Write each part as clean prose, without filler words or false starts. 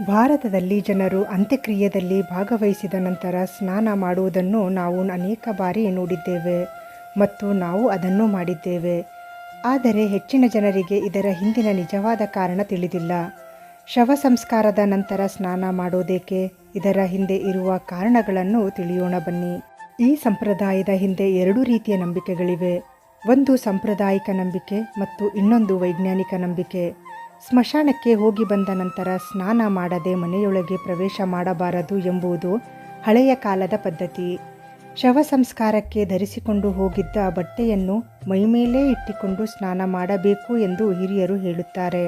ಭಾರತದಲ್ಲಿ ಜನರು ಅಂತ್ಯಕ್ರಿಯೆಯಲ್ಲಿ ಭಾಗವಹಿಸಿದ ನಂತರ ಸ್ನಾನ ಮಾಡುವುದನ್ನು ನಾವು ಅನೇಕ ಬಾರಿ ನೋಡಿದ್ದೇವೆ ಮತ್ತು ನಾವು ಅದನ್ನು ಮಾಡಿದ್ದೇವೆ. ಆದರೆ ಹೆಚ್ಚಿನ ಜನರಿಗೆ ಇದರ ಹಿಂದಿನ ನಿಜವಾದ ಕಾರಣ ತಿಳಿದಿಲ್ಲ. ಶವ ಸಂಸ್ಕಾರದ ನಂತರ ಸ್ನಾನ ಮಾಡೋದೇಕೆ? ಇದರ ಹಿಂದೆ ಇರುವ ಕಾರಣಗಳನ್ನು ತಿಳಿಯೋಣ ಬನ್ನಿ. ಈ ಸಂಪ್ರದಾಯದ ಹಿಂದೆ ಎರಡು ರೀತಿಯ ನಂಬಿಕೆಗಳಿವೆ. ಒಂದು ಸಾಂಪ್ರದಾಯಿಕ ನಂಬಿಕೆ ಮತ್ತು ಇನ್ನೊಂದು ವೈಜ್ಞಾನಿಕ ನಂಬಿಕೆ. ಸ್ಮಶಾನಕ್ಕೆ ಹೋಗಿ ಬಂದ ನಂತರ ಸ್ನಾನ ಮಾಡದೆ ಮನೆಯೊಳಗೆ ಪ್ರವೇಶ ಮಾಡಬಾರದು ಎಂಬುದು ಹಳೆಯ ಕಾಲದ ಪದ್ಧತಿ. ಶವ ಸಂಸ್ಕಾರಕ್ಕೆ ಧರಿಸಿಕೊಂಡು ಹೋಗಿದ್ದ ಬಟ್ಟೆಯನ್ನು ಮೈಮೇಲೆ ಇಟ್ಟುಕೊಂಡು ಸ್ನಾನ ಮಾಡಬೇಕು ಎಂದು ಹಿರಿಯರು ಹೇಳುತ್ತಾರೆ.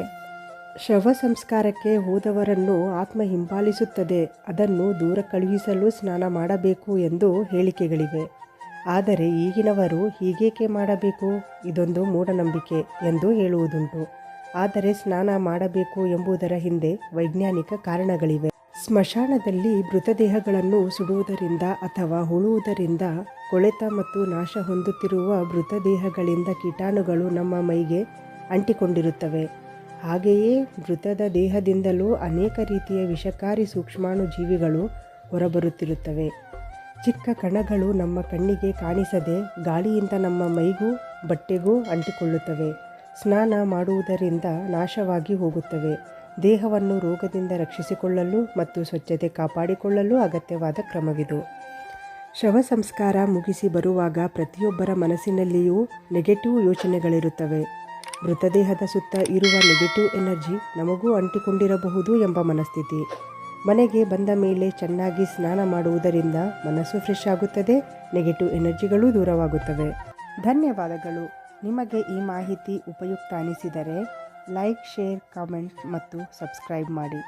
ಶವ ಸಂಸ್ಕಾರಕ್ಕೆ ಹೋದವರನ್ನು ಆತ್ಮ ಹಿಂಬಾಲಿಸುತ್ತದೆ, ಅದನ್ನು ದೂರ ಕಳುಹಿಸಲು ಸ್ನಾನ ಮಾಡಬೇಕು ಎಂದು ಹೇಳಿಕೆಗಳಿವೆ. ಆದರೆ ಈಗಿನವರು ಹೀಗೇಕೆ ಮಾಡಬೇಕು, ಇದೊಂದು ಮೂಢನಂಬಿಕೆ ಎಂದು ಹೇಳುವುದುಂಟು. ಆದರೆ ಸ್ನಾನ ಮಾಡಬೇಕು ಎಂಬುದರ ಹಿಂದೆ ವೈಜ್ಞಾನಿಕ ಕಾರಣಗಳಿವೆ. ಸ್ಮಶಾನದಲ್ಲಿ ಮೃತದೇಹಗಳನ್ನು ಸುಡುವುದರಿಂದ ಅಥವಾ ಹೂಳುವುದರಿಂದ ಕೊಳೆತ ಮತ್ತು ನಾಶ ಹೊಂದುತ್ತಿರುವ ಮೃತದೇಹಗಳಿಂದ ಕೀಟಾಣುಗಳು ನಮ್ಮ ಮೈಗೆ ಅಂಟಿಕೊಂಡಿರುತ್ತವೆ. ಹಾಗೆಯೇ ಮೃತದ ದೇಹದಿಂದಲೂ ಅನೇಕ ರೀತಿಯ ವಿಷಕಾರಿ ಸೂಕ್ಷ್ಮಾಣು ಜೀವಿಗಳು ಹೊರಬರುತ್ತಿರುತ್ತವೆ. ಚಿಕ್ಕ ಕಣಗಳು ನಮ್ಮ ಕಣ್ಣಿಗೆ ಕಾಣಿಸದೆ ಗಾಳಿಯಿಂದ ನಮ್ಮ ಮೈಗೂ ಬಟ್ಟೆಗೂ ಅಂಟಿಕೊಳ್ಳುತ್ತವೆ. ಸ್ನಾನ ಮಾಡುವುದರಿಂದ ನಾಶವಾಗಿ ಹೋಗುತ್ತವೆ. ದೇಹವನ್ನು ರೋಗದಿಂದ ರಕ್ಷಿಸಿಕೊಳ್ಳಲು ಮತ್ತು ಸ್ವಚ್ಛತೆ ಕಾಪಾಡಿಕೊಳ್ಳಲು ಅಗತ್ಯವಾದ ಕ್ರಮವಿದು. ಶವ ಸಂಸ್ಕಾರ ಮುಗಿಸಿ ಬರುವಾಗ ಪ್ರತಿಯೊಬ್ಬರ ಮನಸ್ಸಿನಲ್ಲಿಯೂ ನೆಗೆಟಿವ್ ಯೋಚನೆಗಳಿರುತ್ತವೆ. ಮೃತದೇಹದ ಸುತ್ತ ಇರುವ ನೆಗೆಟಿವ್ ಎನರ್ಜಿ ನಮಗೂ ಅಂಟಿಕೊಂಡಿರಬಹುದು ಎಂಬ ಮನಸ್ಥಿತಿ. ಮನೆಗೆ ಬಂದ ಮೇಲೆ ಚೆನ್ನಾಗಿ ಸ್ನಾನ ಮಾಡುವುದರಿಂದ ಮನಸ್ಸು ಫ್ರೆಶ್ ಆಗುತ್ತದೆ, ನೆಗೆಟಿವ್ ಎನರ್ಜಿಗಳು ದೂರವಾಗುತ್ತವೆ. ಧನ್ಯವಾದಗಳು. ನಿಮಗೆ ಈ ಮಾಹಿತಿ ಉಪಯುಕ್ತ ಅನಿಸಿದರೆ ಲೈಕ್, ಶೇರ್, ಕಾಮೆಂಟ್ ಮತ್ತು ಸಬ್ಸ್ಕ್ರೈಬ್ ಮಾಡಿ.